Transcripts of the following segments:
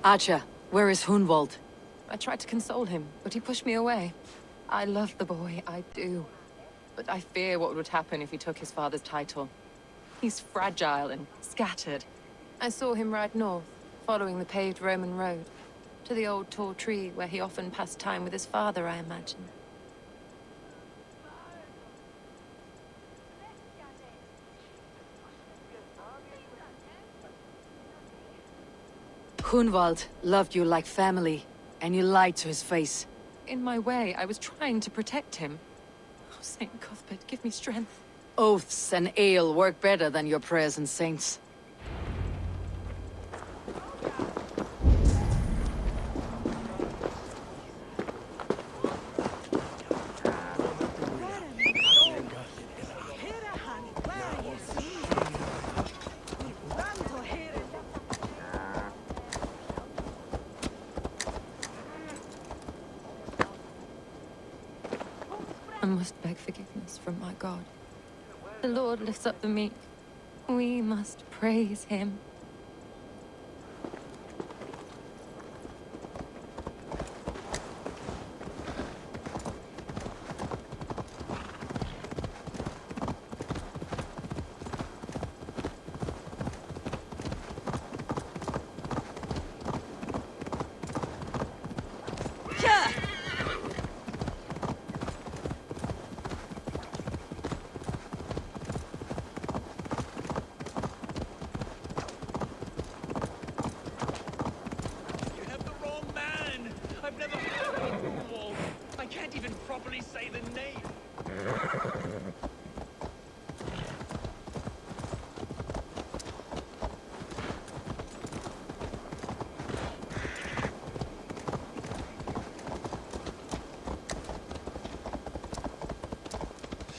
Archer, where is Hunwald? I tried to console him, but he pushed me away. I love the boy, I do. But I fear what would happen if he took his father's title. He's fragile and scattered. I saw him ride north, following the paved Roman road. To the old tall tree where he often passed time with his father, I imagine. Hunwald loved you like family, and you lied to his face. In my way, I was trying to protect him. Oh, Saint Cuthbert, give me strength. Oaths and ale work better than your prayers and saints. I must beg forgiveness from my God. The Lord lifts up the meek. We must praise him. Say the name.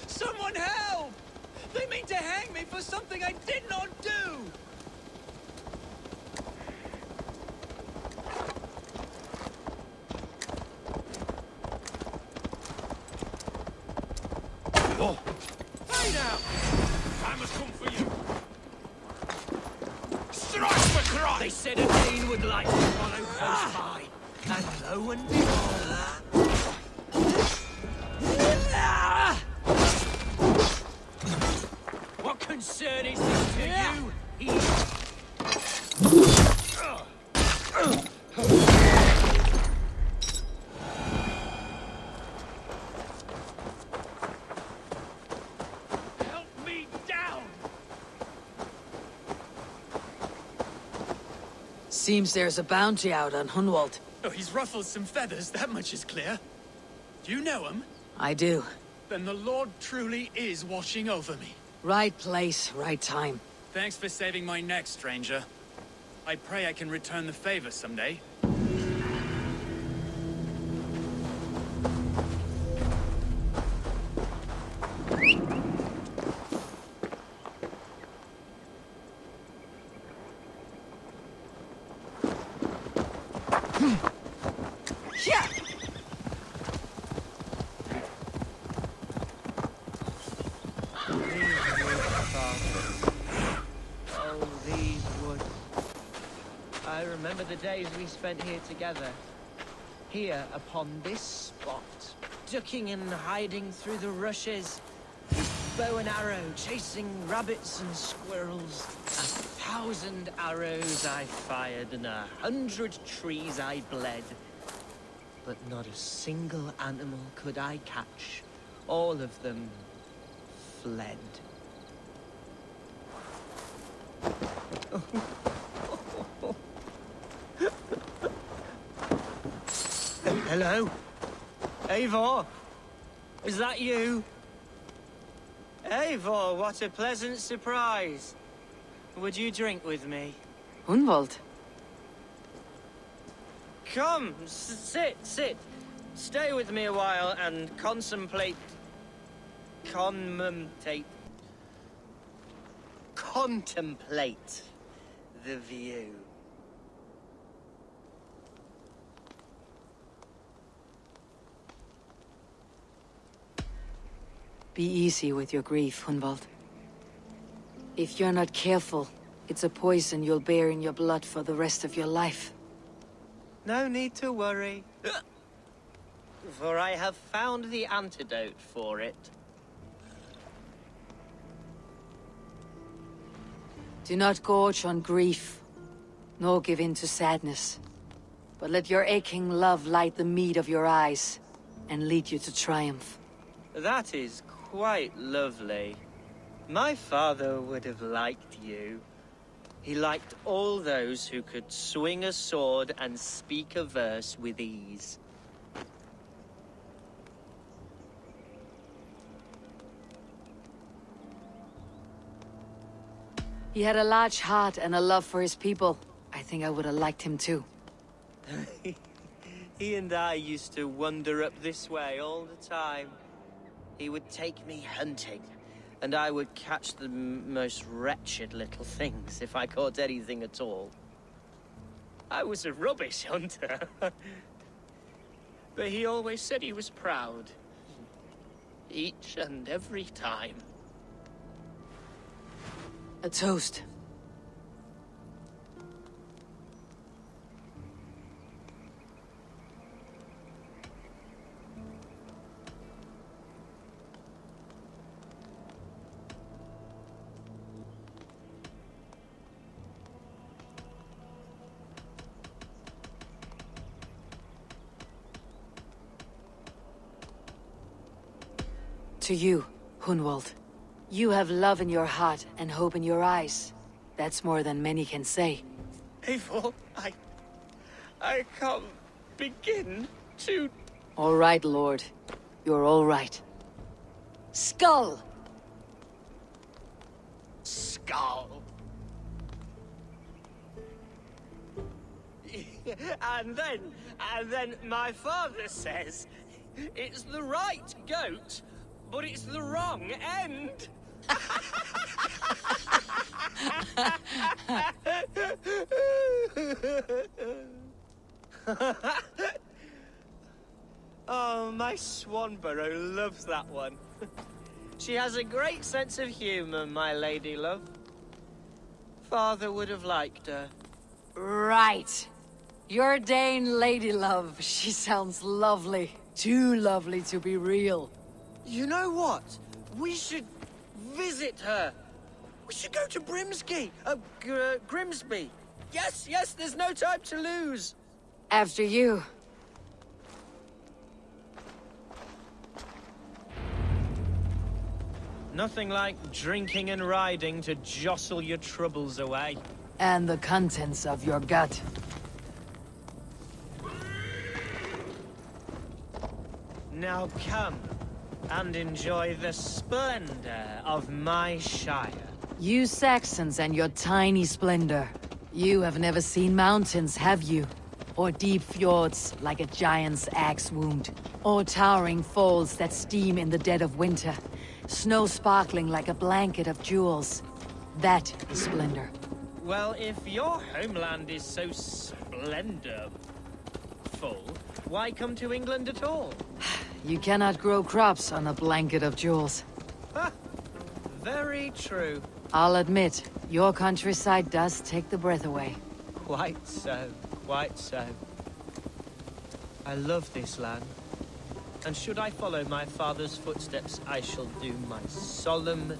Someone help! They mean to hang me for something I did not do! Oh. Hey now! Time has come for you! Strike for Christ! They said a Dean would like to follow close by. And lo and behold... What concern is this to you? Seems there's a bounty out on Hunwald. Oh, he's ruffled some feathers, that much is clear. Do you know him? I do. Then the Lord truly is watching over me. Right place, right time. Thanks for saving my neck, stranger. I pray I can return the favor someday. I remember the days we spent here together. Here, upon this spot. Ducking and hiding through the rushes. Bow and arrow, chasing rabbits and squirrels. 1,000 arrows I fired and 100 trees I bled. But not a single animal could I catch. All of them fled. Hello? Eivor? Is that you? Eivor, what a pleasant surprise. Would you drink with me? Hunwald? Come, sit. Stay with me a while and contemplate the view. Be easy with your grief, Hunwald. If you're not careful, it's a poison you'll bear in your blood for the rest of your life. No need to worry. For I have found the antidote for it. Do not gorge on grief, nor give in to sadness. But let your aching love light the mead of your eyes, and lead you to triumph. That is quite lovely. My father would have liked you. He liked all those who could swing a sword and speak a verse with ease. He had a large heart and a love for his people. I think I would have liked him too. He and I used to wander up this way all the time. He would take me hunting, and I would catch the most wretched little things if I caught anything at all. I was a rubbish hunter. But he always said he was proud. Each and every time. A toast. To you, Hunwald. You have love in your heart and hope in your eyes. That's more than many can say. Eivor, I can't begin to... All right, Lord. You're all right. Skull! Skull. And then my father says, it's the right goat, but it's the wrong end. Oh, my Swanborough loves that one. She has a great sense of humor, my lady love. Father would have liked her. Right. Your Dane lady love. She sounds lovely. Too lovely to be real. You know what? We should visit her. We should go to Grimsby. Grimsby. Yes, there's no time to lose. After you. Nothing like drinking and riding to jostle your troubles away. And the contents of your gut. Now come and enjoy the splendor of my Shire. You Saxons and your tiny splendor. You have never seen mountains, have you? Or deep fjords like a giant's axe wound. Or towering falls that steam in the dead of winter. Snow sparkling like a blanket of jewels. That is splendor. Well, if your homeland is so splendorful, why come to England at all? You cannot grow crops on a blanket of jewels. Very true. I'll admit, your countryside does take the breath away. Quite so, quite so. I love this land. And should I follow my father's footsteps, I shall do my solemn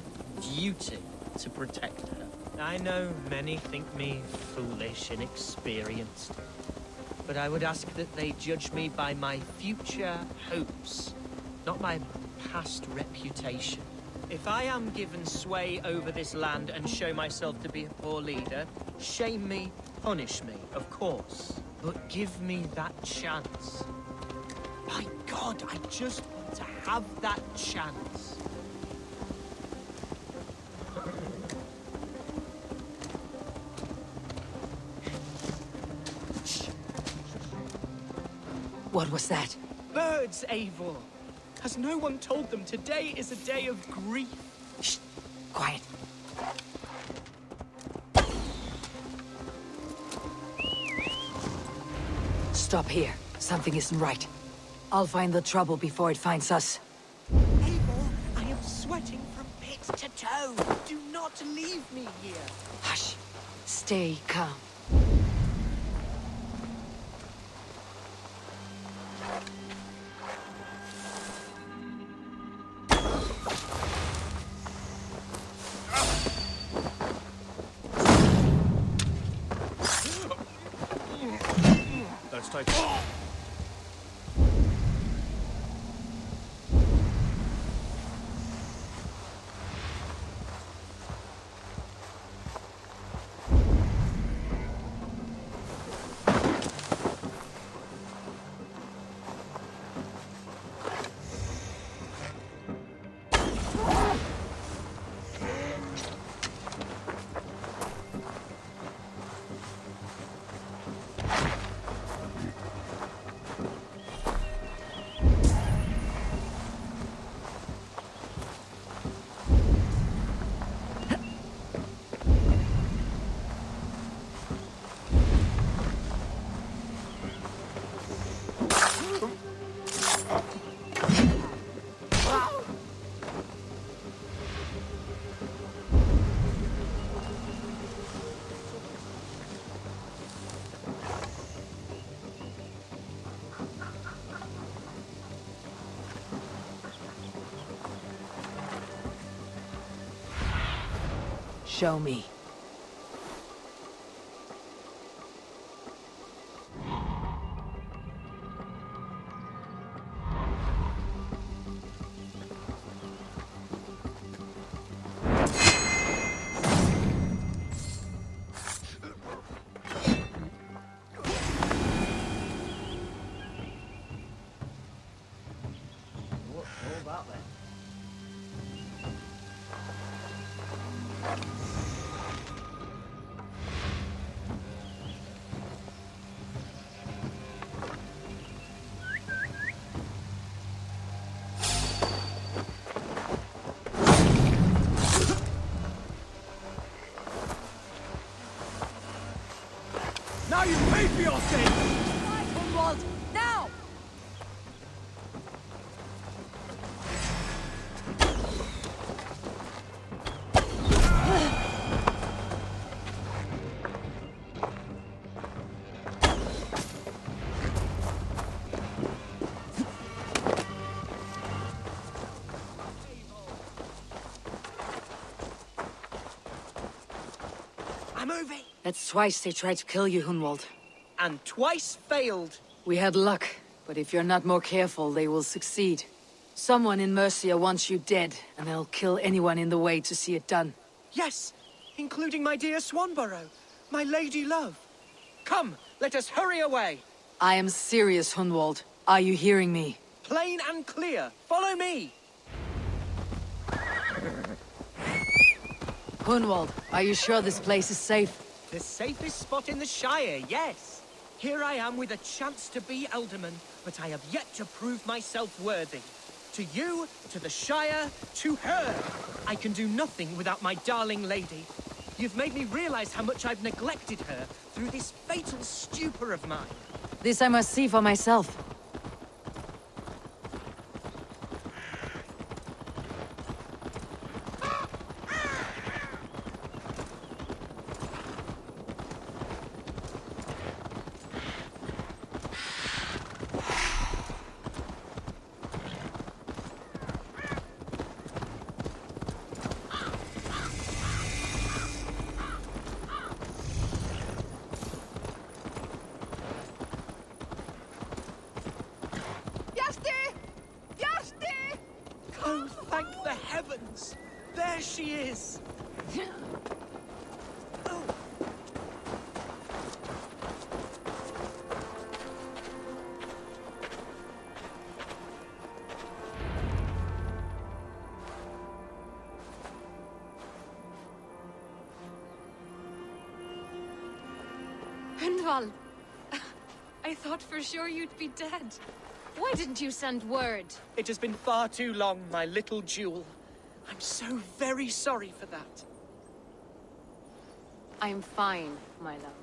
duty to protect her. I know many think me foolish, inexperienced. But I would ask that they judge me by my future hopes, not my past reputation. If I am given sway over this land and show myself to be a poor leader, shame me, punish me, of course. But give me that chance. My God, I just want to have that chance. What was that? Birds, Eivor. Has no one told them today is a day of grief? Shh! Quiet. Stop here. Something isn't right. I'll find the trouble before it finds us. Eivor, I am not to leave me here. Hush. Stay calm. That's tight. Show me. What's all that then? Now you pay for your sins! Right, Hunwald! Now! I'm moving. That's twice they tried to kill you, Hunwald. And twice failed. We had luck, but if you're not more careful, they will succeed. Someone in Mercia wants you dead, and they'll kill anyone in the way to see it done. Yes, including my dear Swanborough, my lady love. Come, let us hurry away. I am serious, Hunwald. Are you hearing me? Plain and clear. Follow me. Hunwald, are you sure this place is safe? The safest spot in the Shire, yes. Here I am with a chance to be Alderman, but I have yet to prove myself worthy. To you, to the Shire, to her. I can do nothing without my darling lady. You've made me realize how much I've neglected her through this fatal stupor of mine. This I must see for myself. Oh, thank the heavens! There she is! Oh. Hundval, I thought for sure you'd be dead. Why didn't you send word? It has been far too long, my little jewel. I'm so very sorry for that. I'm fine, my love.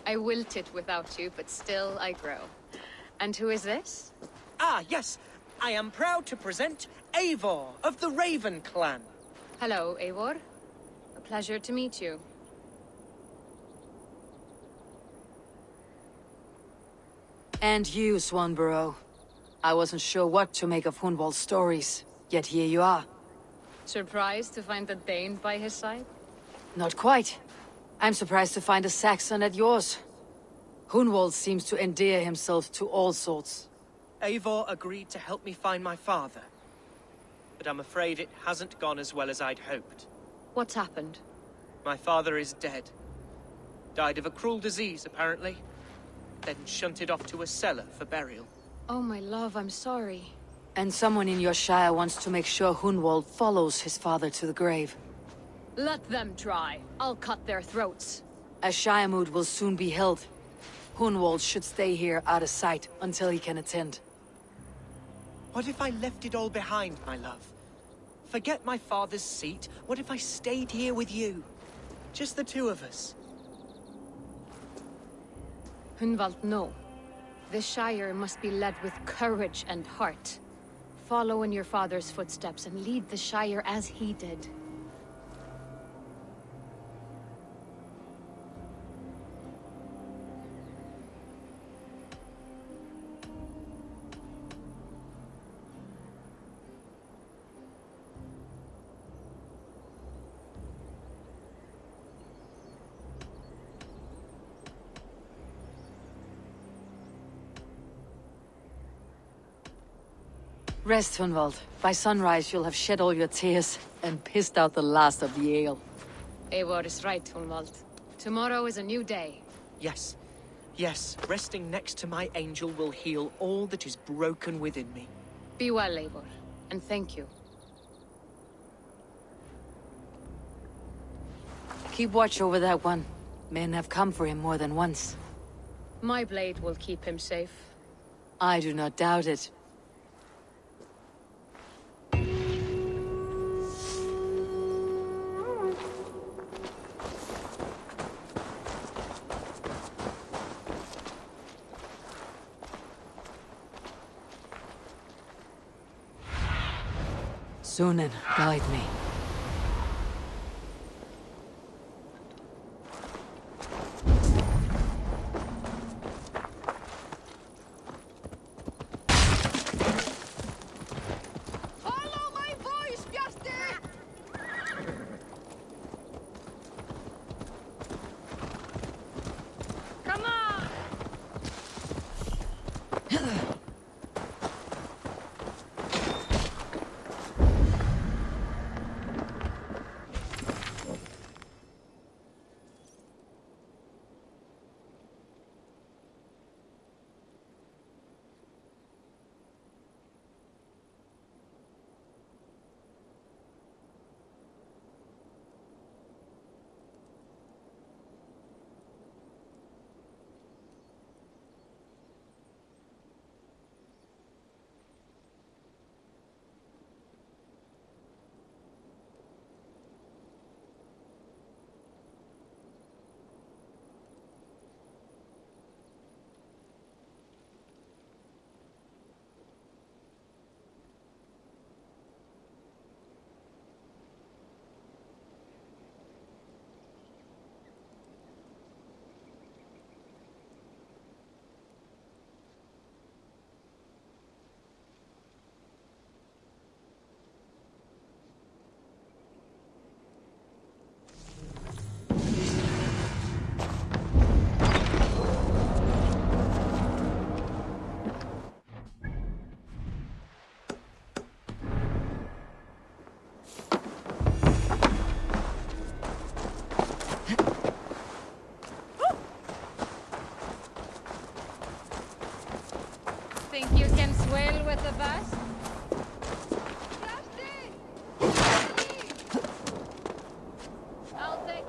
I wilted without you, but still I grow. And who is this? Ah, yes. I am proud to present Eivor of the Raven clan. Hello, Eivor. Pleasure to meet you. And you, Swanborough. I wasn't sure what to make of Hunwald's stories, yet here you are. Surprised to find a Dane by his side? Not quite. I'm surprised to find a Saxon at yours. Hunwald seems to endear himself to all sorts. Eivor agreed to help me find my father. But I'm afraid it hasn't gone as well as I'd hoped. What's happened? My father is dead. Died of a cruel disease, apparently. Then shunted off to a cellar for burial. Oh, my love, I'm sorry. And someone in your shire wants to make sure Hunwald follows his father to the grave. Let them try. I'll cut their throats. A shire moot will soon be held. Hunwald should stay here out of sight until he can attend. What if I left it all behind, my love? Forget my father's seat. What if I stayed here with you? Just the two of us. Hunwald, no. The Shire must be led with courage and heart. Follow in your father's footsteps and lead the Shire as he did. Rest, Hunwald. By sunrise, you'll have shed all your tears and pissed out the last of the ale. Eivor is right, Hunwald. Tomorrow is a new day. Yes. Yes, resting next to my angel will heal all that is broken within me. Be well, Eivor, and thank you. Keep watch over that one. Men have come for him more than once. My blade will keep him safe. I do not doubt it. Sunan, guide me. Follow my voice, Bjarti! Come on! Think you can swell with the best? I'll take...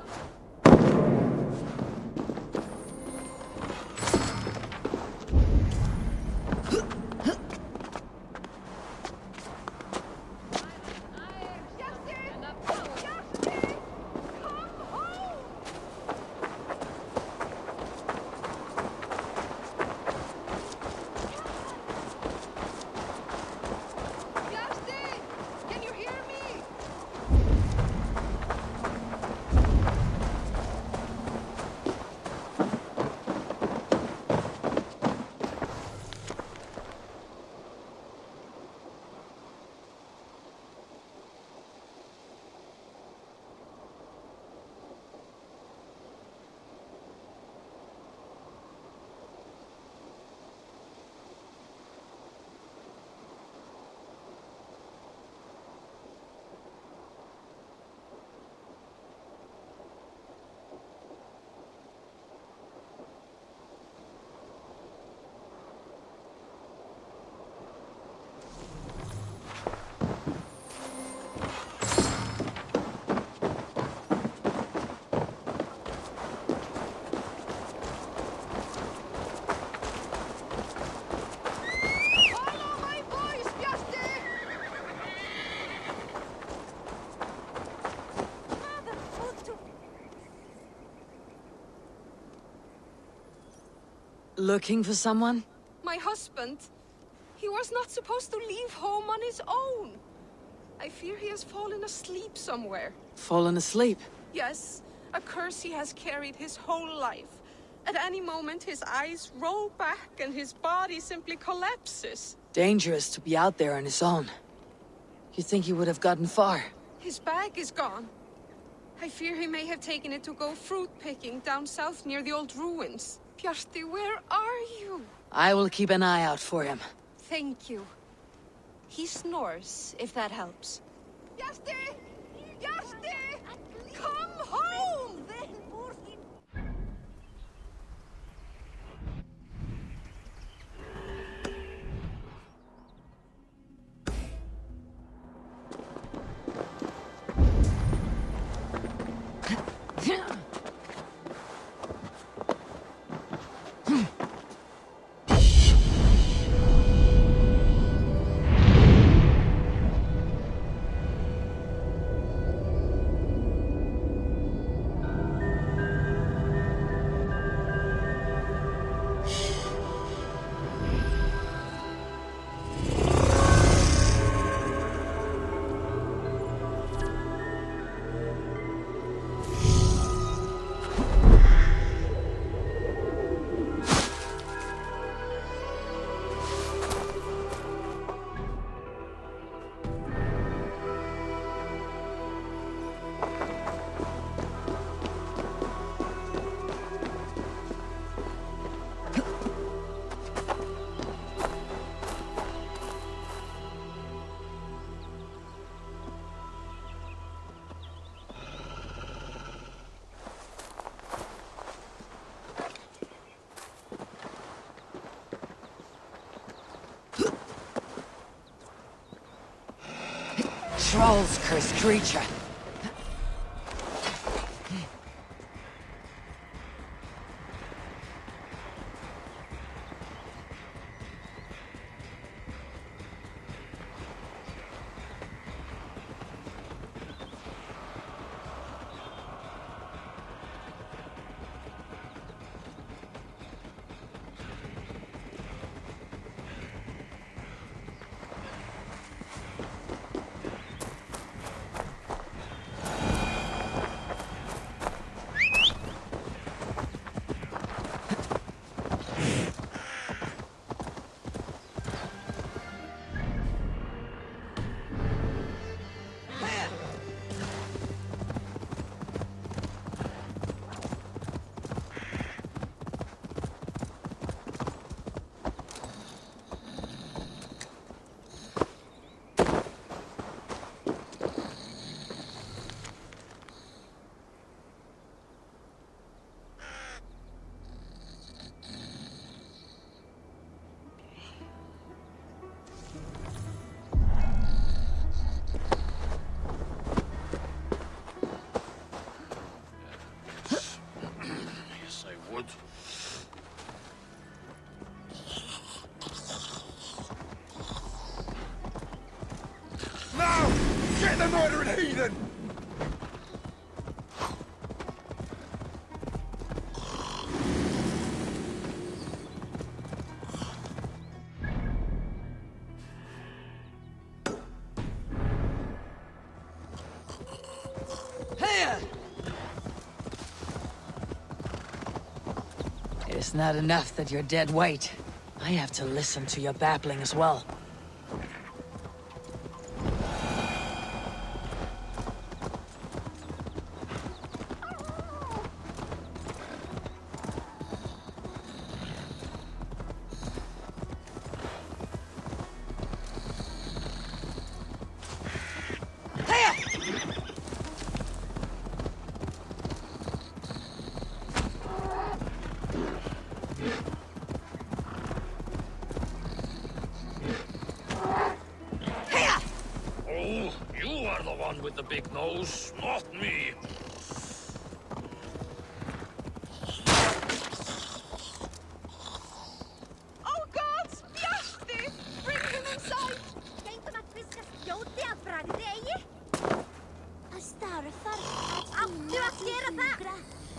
Looking for someone? My husband. He was not supposed to leave home on his own. I fear he has fallen asleep somewhere. Fallen asleep? Yes, a curse he has carried his whole life. At any moment, his eyes roll back and his body simply collapses. Dangerous to be out there on his own. You think he would have gotten far? His bag is gone. I fear he may have taken it to go fruit picking down south near the old ruins. Bjarti, where are you? I will keep an eye out for him. Thank you. He snores, if that helps. Bjarti! Bjarti! Come home! Trolls, cursed creature. Get the murdering heathen! It's not enough that you're dead weight. I have to listen to your babbling as well. You are the one with the big nose, not me. Oh God! Bjarti! Bring him inside! Gengum að fiska spjóti að bragðdegi? Að starfar áttu að gera það!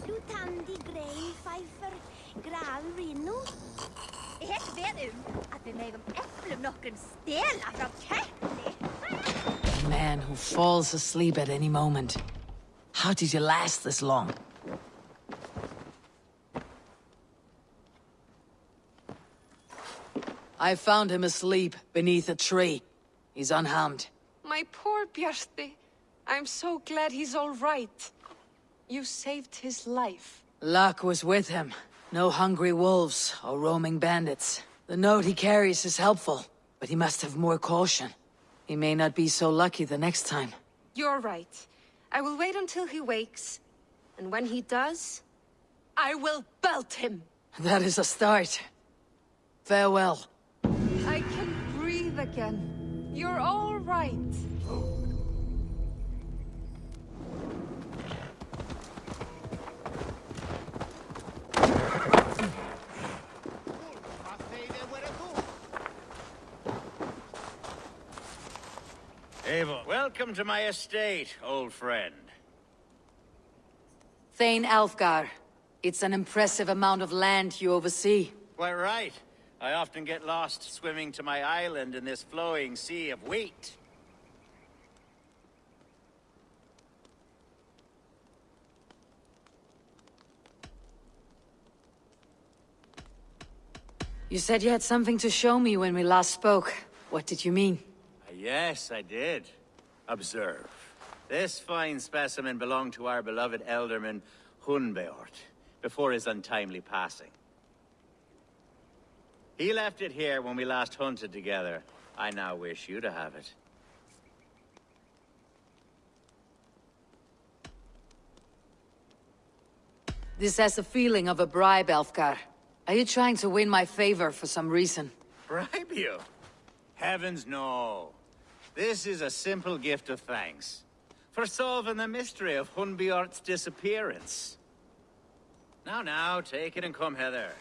Lútandi grein fæfur Ralen Rino. Jeg vet at vi meg om eplem noen stjeler fra Kettley. A man who falls asleep at any moment. How did you last this long? I found him asleep beneath a tree. He's unharmed. My poor Bjarte. I'm so glad he's all right. You saved his life. Luck was with him. No hungry wolves or roaming bandits. The note he carries is helpful, but he must have more caution. He may not be so lucky the next time. You're right. I will wait until he wakes. And when he does, I will belt him. That is a start. Farewell. I can breathe again. You're all right. Eivor, welcome to my estate, old friend. Thane Alfgar. It's an impressive amount of land you oversee. Quite right. I often get lost swimming to my island in this flowing sea of wheat. You said you had something to show me when we last spoke. What did you mean? Yes, I did. Observe. This fine specimen belonged to our beloved elderman, Hunbeort, before his untimely passing. He left it here when we last hunted together. I now wish you to have it. This has the feeling of a bribe, Alfgar. Are you trying to win my favor for some reason? Bribe you? Heavens no. This is a simple gift of thanks for solving the mystery of Hunbeort's disappearance. Now, take it and come hither.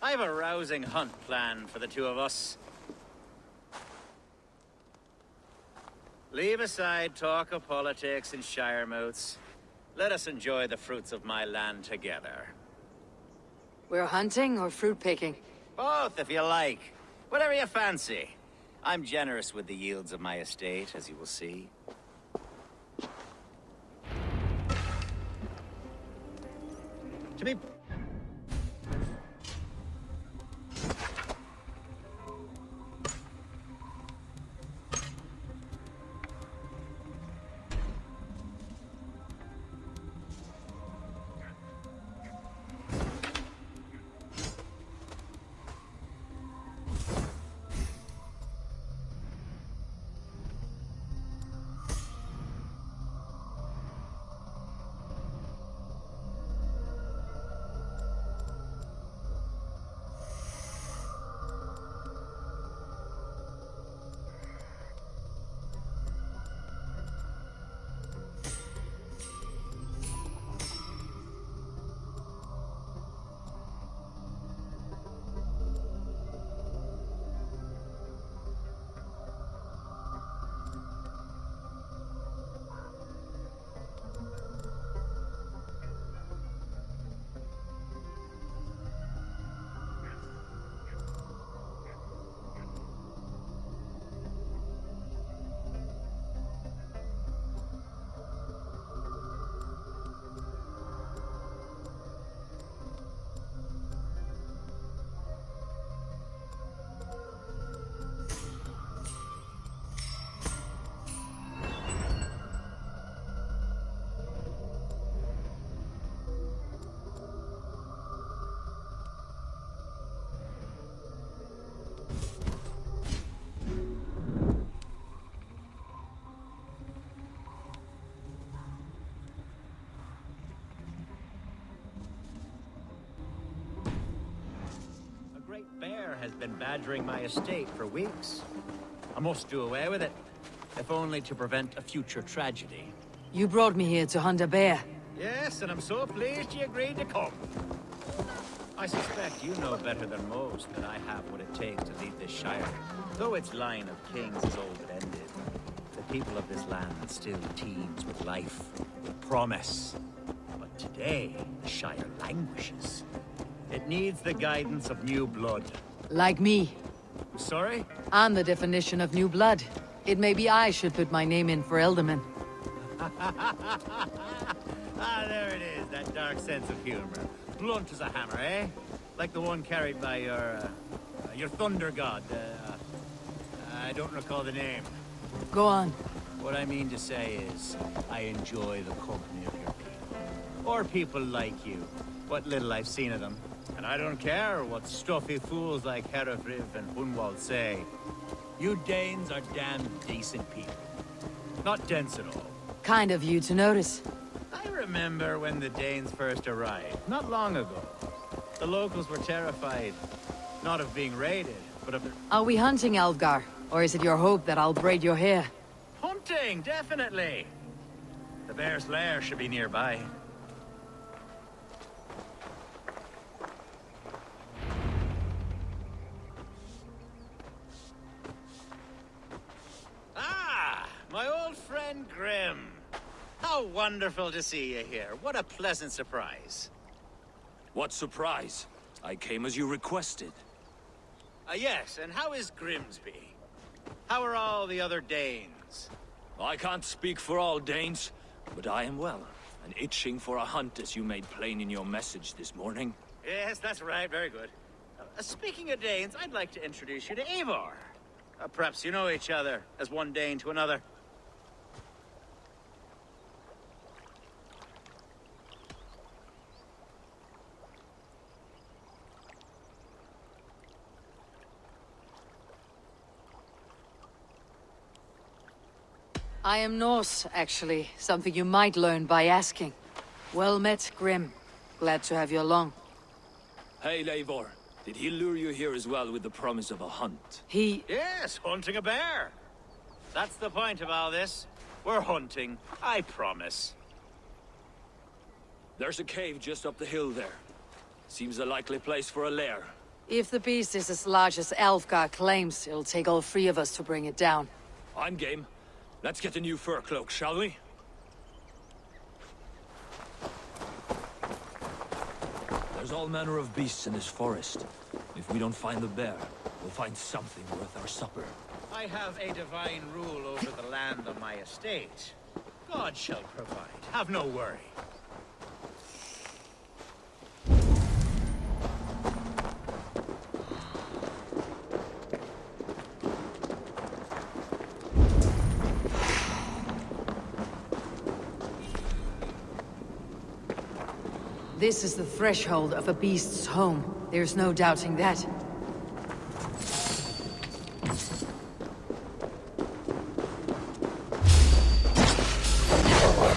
I have a rousing hunt planned for the two of us. Leave aside talk of politics and shire moats. Let us enjoy the fruits of my land together. We're hunting or fruit picking? Both, if you like. Whatever you fancy. I'm generous with the yields of my estate, as you will see. To be... bear has been badgering my estate for weeks. I must do away with it, if only to prevent a future tragedy. You brought me here to hunt a bear. Yes, and I'm so pleased you agreed to come. I suspect you know better than most that I have what it takes to lead this shire. Though its line of kings is old and ended, the people of this land still teems with life, with promise. But today, the shire languishes. It needs the guidance of new blood. Like me. Sorry? I'm the definition of new blood. It may be I should put my name in for Elderman. Ah, there it is, that dark sense of humor. Blunt as a hammer, eh? Like the one carried by your thunder god. I don't recall the name. Go on. What I mean to say is, I enjoy the company of your people. Or people like you. What little I've seen of them. And I don't care what stuffy fools like Herefriv and Hunwald say. You Danes are damn decent people. Not dense at all. Kind of you to notice. I remember when the Danes first arrived, not long ago. The locals were terrified, not of being raided, but of their... Are we hunting Alfgar? Or is it your hope that I'll braid your hair? Hunting, definitely! The bear's lair should be nearby. Ah! My old friend Grim. How wonderful to see you here. What a pleasant surprise. What surprise? I came as you requested. Yes, and how is Grimsby? How are all the other Danes? I can't speak for all Danes, but I am well, and itching for a hunt as you made plain in your message this morning. Yes, that's right. Very good. Speaking of Danes, I'd like to introduce you to Eivor. Perhaps you know each other, as one Dane to another. I am Norse, actually. Something you might learn by asking. Well met, Grim. Glad to have you along. Hey, Eivor. Did he lure you here as well with the promise of a hunt? Yes, hunting a bear. That's the point of all this. We're hunting, I promise. There's a cave just up the hill there. Seems a likely place for a lair. If the beast is as large as Alfgar claims, it'll take all three of us to bring it down. I'm game. Let's get a new fur cloak, shall we? There's all manner of beasts in this forest. If we don't find the bear, we'll find something worth our supper. I have a divine rule over the land on my estate. God shall provide. Have no worry. This is the threshold of a beast's home. There's no doubting that.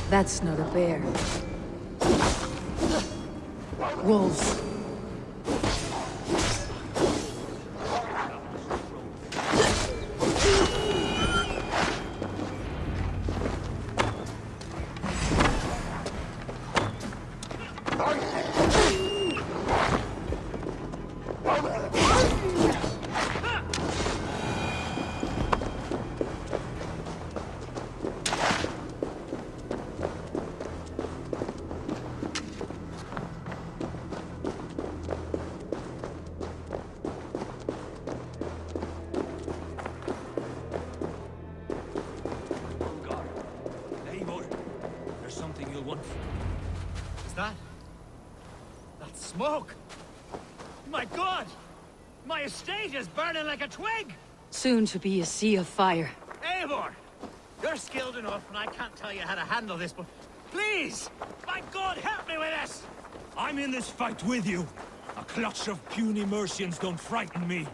That's not a bear. Wolves. That's smoke! My God! My estate is burning like a twig! Soon to be a sea of fire. Eivor! You're skilled enough, and I can't tell you how to handle this, but please! My God, help me with this! I'm in this fight with you. A clutch of puny Mercians don't frighten me.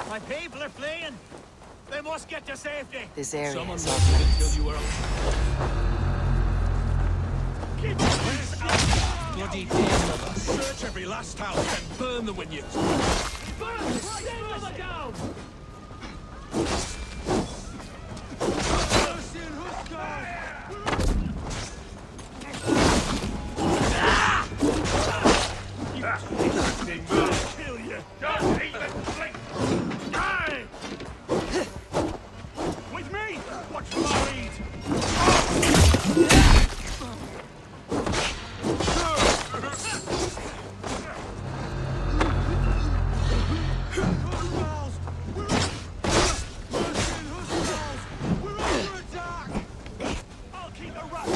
My people are fleeing! They must get to safety! This area Someone is must off have limits. until you were... Keep up! Where's Alpha? Bloody damn of us. Search every last house and burn the vineyards. Burn! Stand them down! They will kill you. Don't even blink. Die! With me! Watch for my lead. I'll keep the rush.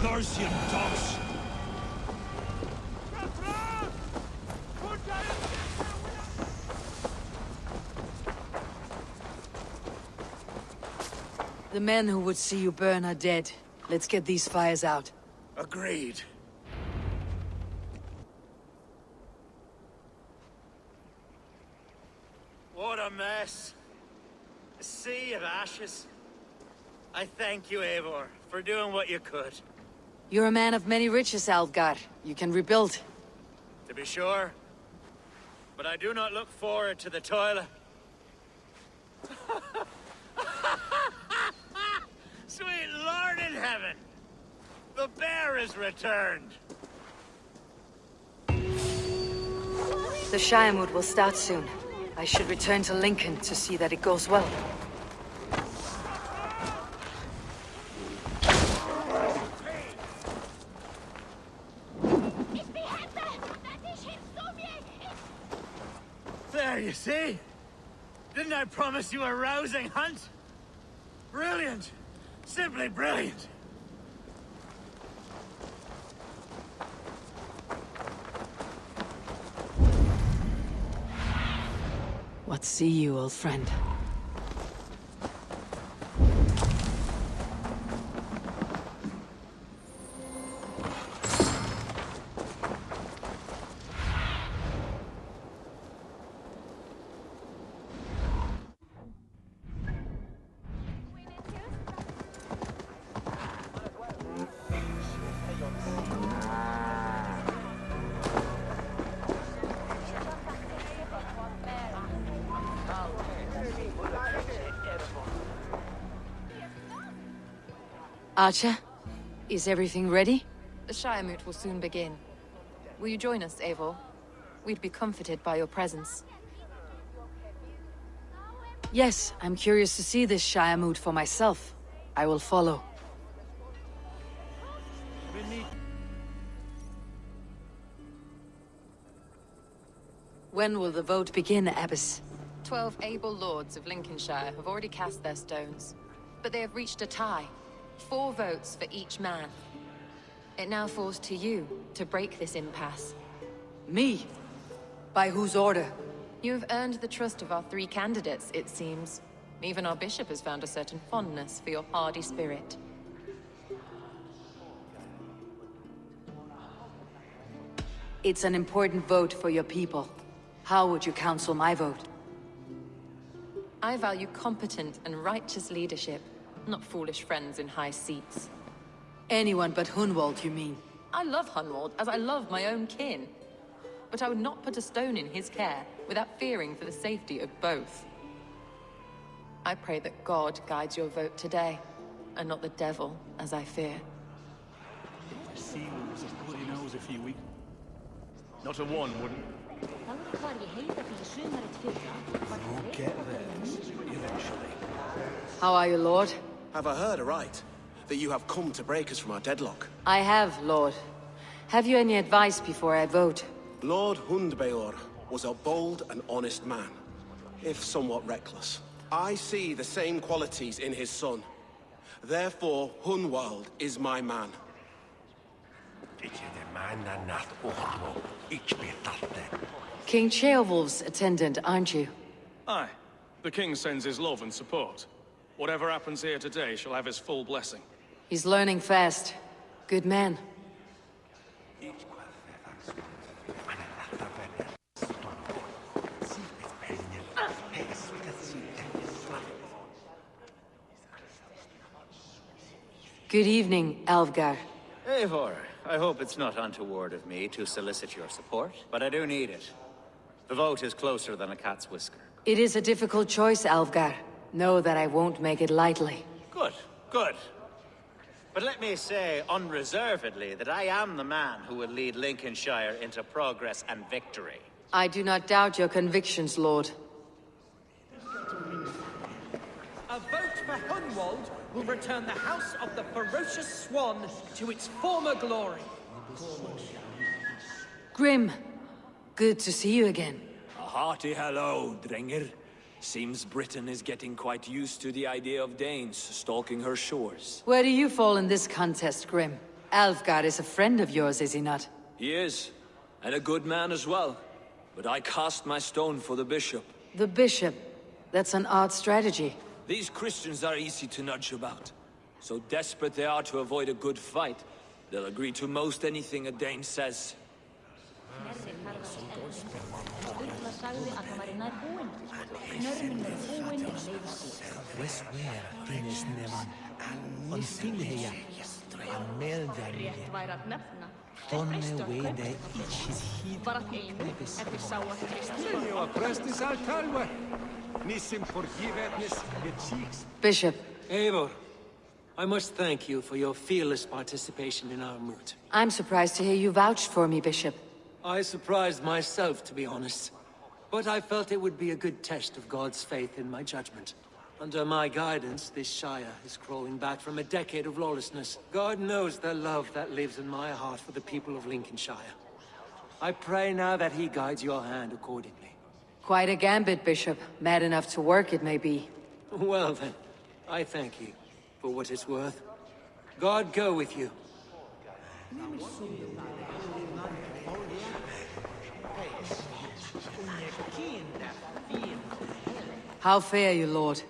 Those you dogs! The men who would see you burn are dead. Let's get these fires out. Agreed. What a mess. A sea of ashes. I thank you, Eivor, for doing what you could. You're a man of many riches, Alvgar. You can rebuild. To be sure. But I do not look forward to the toil. Sweet Lord in heaven! The bear is returned! The Shiremood will start soon. I should return to Lincoln to see that it goes well. There, you see? Didn't I promise you a rousing hunt? Brilliant! Simply brilliant! What see you, old friend? Archer, is everything ready? The Shiremoot will soon begin. Will you join us, Eivor? We'd be comforted by your presence. Yes, I'm curious to see this Shiremoot for myself. I will follow. When will the vote begin, Abbess? 12 able lords of Lincolnshire have already cast their stones, but they have reached a tie. 4 votes for each man. It now falls to you to break this impasse. Me? By whose order? You have earned the trust of our 3 candidates, it seems. Even our bishop has found a certain fondness for your hardy spirit. It's an important vote for your people. How would you counsel my vote? I value competent and righteous leadership, not foolish friends in high seats. Anyone but Hunwald, you mean? I love Hunwald as I love my own kin. But I would not put a stone in his care without fearing for the safety of both. I pray that God guides your vote today, and not the devil, as I fear. The sea was as bloody nose a few weeks. Not a one wouldn't. We'll get there, eventually. How are you, Lord? Have I heard aright? That you have come to break us from our deadlock? I have, Lord. Have you any advice before I vote? Lord Hundbeor was a bold and honest man, if somewhat reckless. I see the same qualities in his son. Therefore, Hunwald is my man. King Ceolwulf's attendant, aren't you? Aye. The king sends his love and support. Whatever happens here today shall have his full blessing. He's learning fast. Good man. Good evening, Alvgar. Eivor, I hope it's not untoward of me to solicit your support, but I do need it. The vote is closer than a cat's whisker. It is a difficult choice, Alfgar. Know that I won't make it lightly. Good, good. But let me say unreservedly that I am the man who will lead Lincolnshire into progress and victory. I do not doubt your convictions, Lord. A vote for Hunwald will return the House of the Ferocious Swan to its former glory. Grim, good to see you again. A hearty hello, Drenger. Seems Britain is getting quite used to the idea of Danes stalking her shores. Where do you fall in this contest, Grim? Alfgar is a friend of yours, is he not? He is, and a good man as well. But I cast my stone for the bishop. The bishop? That's an odd strategy. These Christians are easy to nudge about. So desperate they are to avoid a good fight, they'll agree to most anything a Dane says. Bishop. Eivor, I must thank you for your fearless participation in our moot. I'm surprised to hear you vouched for me, Bishop. I surprised myself, to be honest. But I felt it would be a good test of God's faith in my judgment. Under my guidance, this Shire is crawling back from a decade of lawlessness. God knows the love that lives in my heart for the people of Lincolnshire. I pray now that he guides your hand accordingly. Quite a gambit, Bishop. Mad enough to work, it may be. Well then, I thank you for what it's worth. God go with you. How fare you, Lord?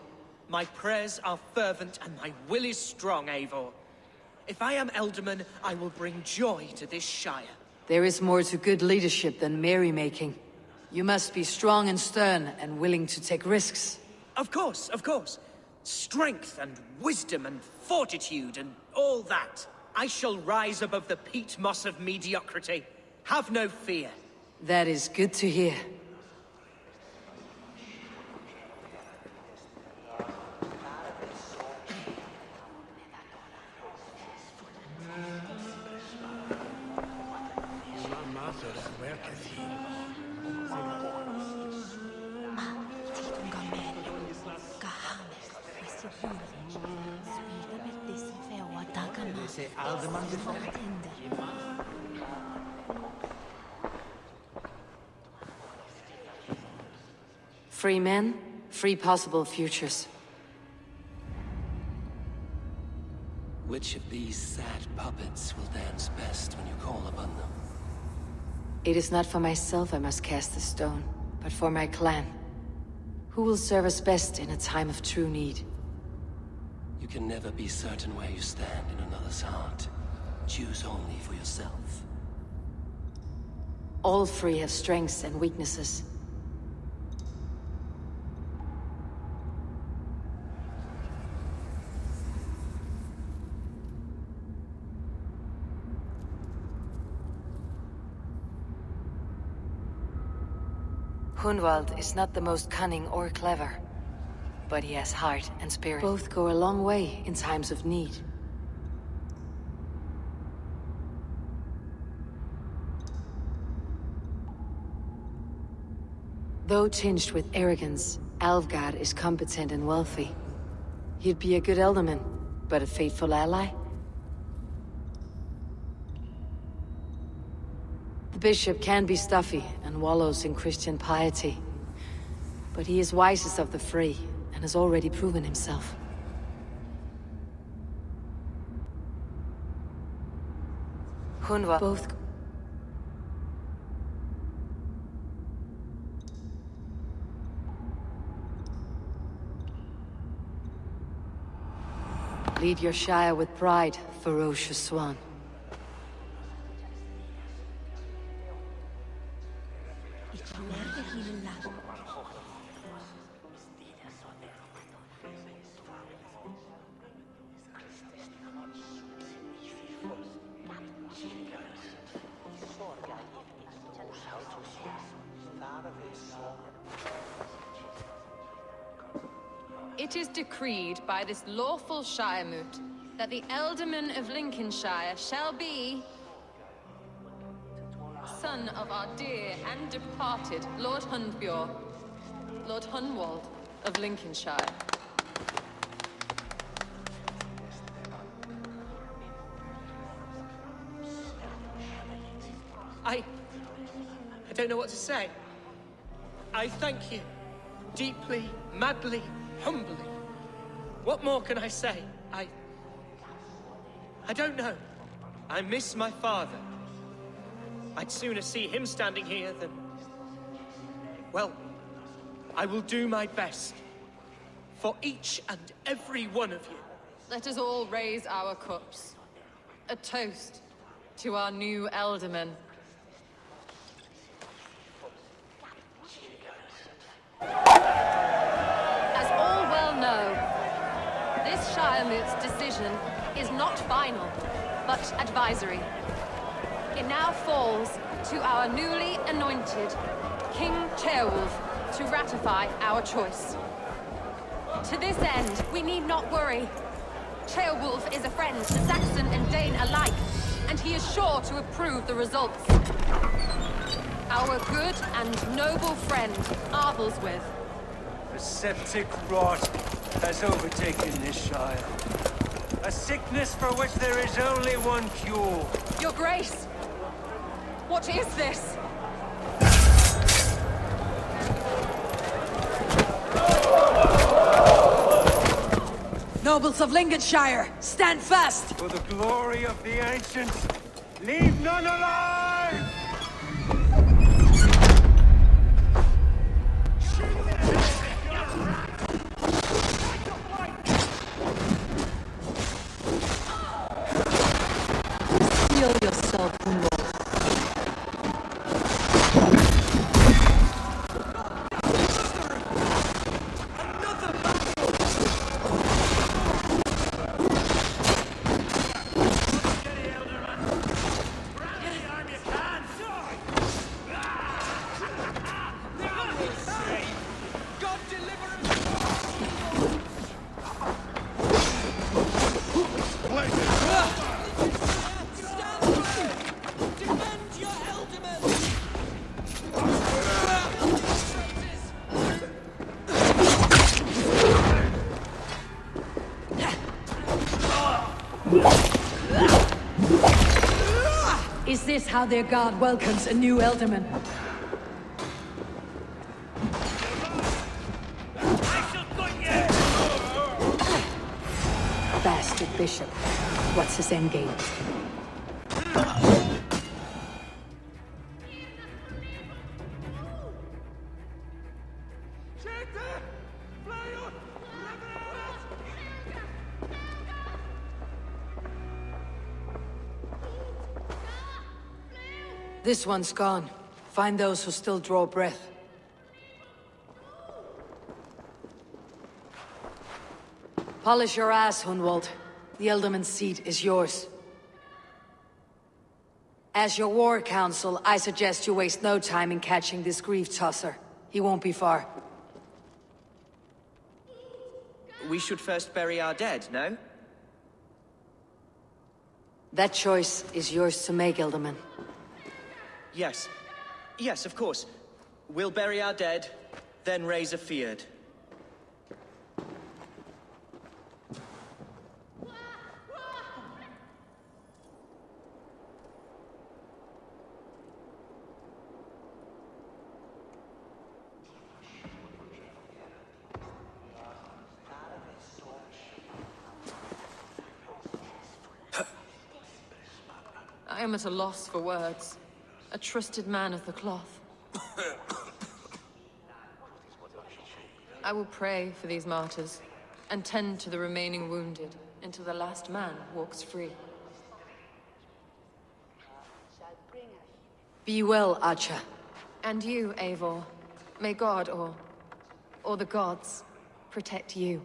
My prayers are fervent and my will is strong, Eivor. If I am Elderman, I will bring joy to this Shire. There is more to good leadership than merrymaking. You must be strong and stern and willing to take risks. Of course, of course. Strength and wisdom and fortitude and all that. I shall rise above the peat moss of mediocrity. Have no fear. That is good to hear. Free men, free possible futures. Which of these sad puppets will dance best when you call upon them? It is not for myself I must cast the stone, but for my clan. Who will serve us best in a time of true need? You can never be certain where you stand in another's heart. Choose only for yourself. All three have strengths and weaknesses. Hunwald is not the most cunning or clever, but he has heart and spirit. Both go a long way in times of need. Though tinged with arrogance, Alfgar is competent and wealthy. He'd be a good elderman, but a faithful ally? The bishop can be stuffy and wallows in Christian piety. But he is wisest of the three, and has already proven himself. Hunwa both... Lead your Shire with pride, ferocious swan. It is decreed by this lawful Shiremoot that the Ealdorman of Lincolnshire shall be son of our dear and departed Lord Hundbjorn, Lord Hunwald of Lincolnshire. I don't know what to say. I thank you. Deeply, madly, humbly. What more can I say? I don't know. I miss my father. I'd sooner see him standing here than... Well, I will do my best. For each and every one of you. Let us all raise our cups. A toast to our new Ealdorman. As all well know, this Shiremoot's decision is not final, but advisory. It now falls to our newly anointed King Ceolwulf to ratify our choice. To this end, we need not worry. Ceolwulf is a friend to Saxon and Dane alike, and he is sure to approve the results. Our good and noble friend, Arthelswith. The septic rot has overtaken this Shire. A sickness for which there is only one cure. Your Grace! What is this? Nobles of Lincolnshire, stand fast! For the glory of the ancients, leave none alive! Heal yourself, Hunwald. Is this how their god welcomes a new Ealdorman? Bastard bishop. What's his endgame? This one's gone. Find those who still draw breath. Polish your ass, Hunwald. The Ealdorman's seat is yours. As your war council, I suggest you waste no time in catching this grief tosser. He won't be far. We should first bury our dead, no? That choice is yours to make, Ealdorman. Yes. Yes, of course. We'll bury our dead, then raise a feard. I am at a loss for words. A trusted man of the cloth. I will pray for these martyrs, and tend to the remaining wounded, until the last man walks free. Be well, Archer. And you, Eivor. May God, or the gods, protect you.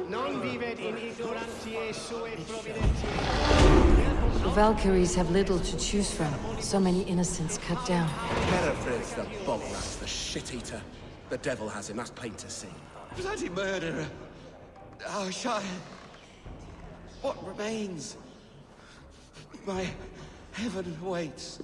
Non vivet in ignorantiae sue providentiae. Valkyries have little to choose from. So many innocents cut down. Hereford's the bog-rat, the shit-eater. The devil has him, that's plain to see. Bloody murderer! Oh, Shire! What remains? My heaven awaits.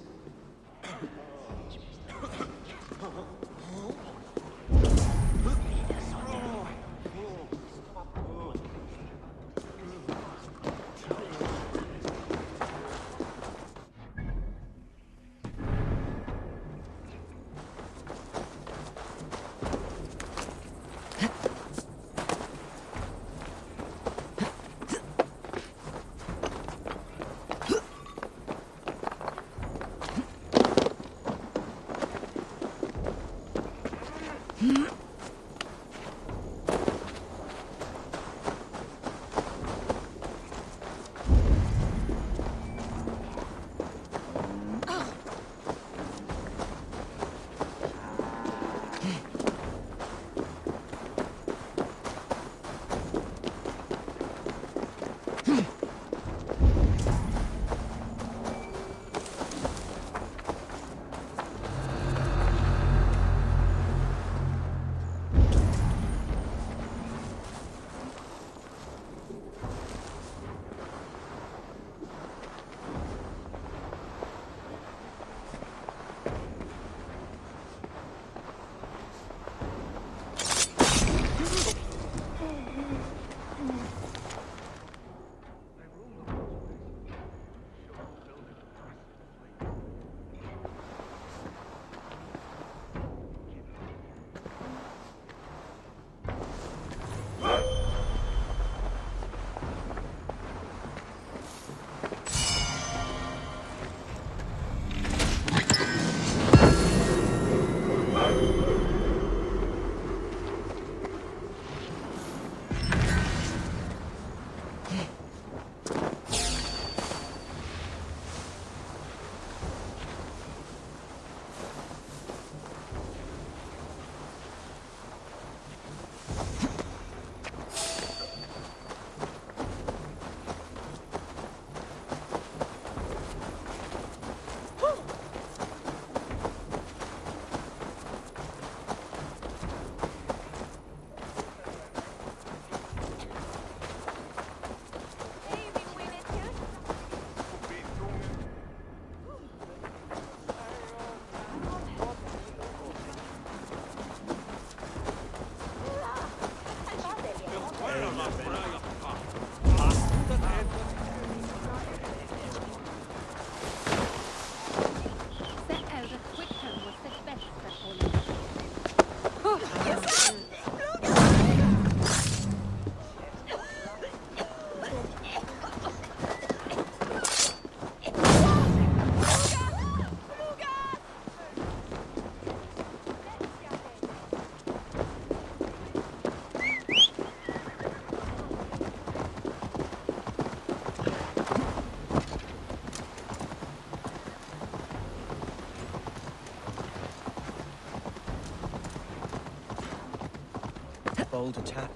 Bold attack,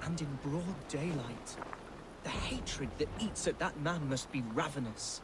and in broad daylight. The hatred that eats at that man must be ravenous.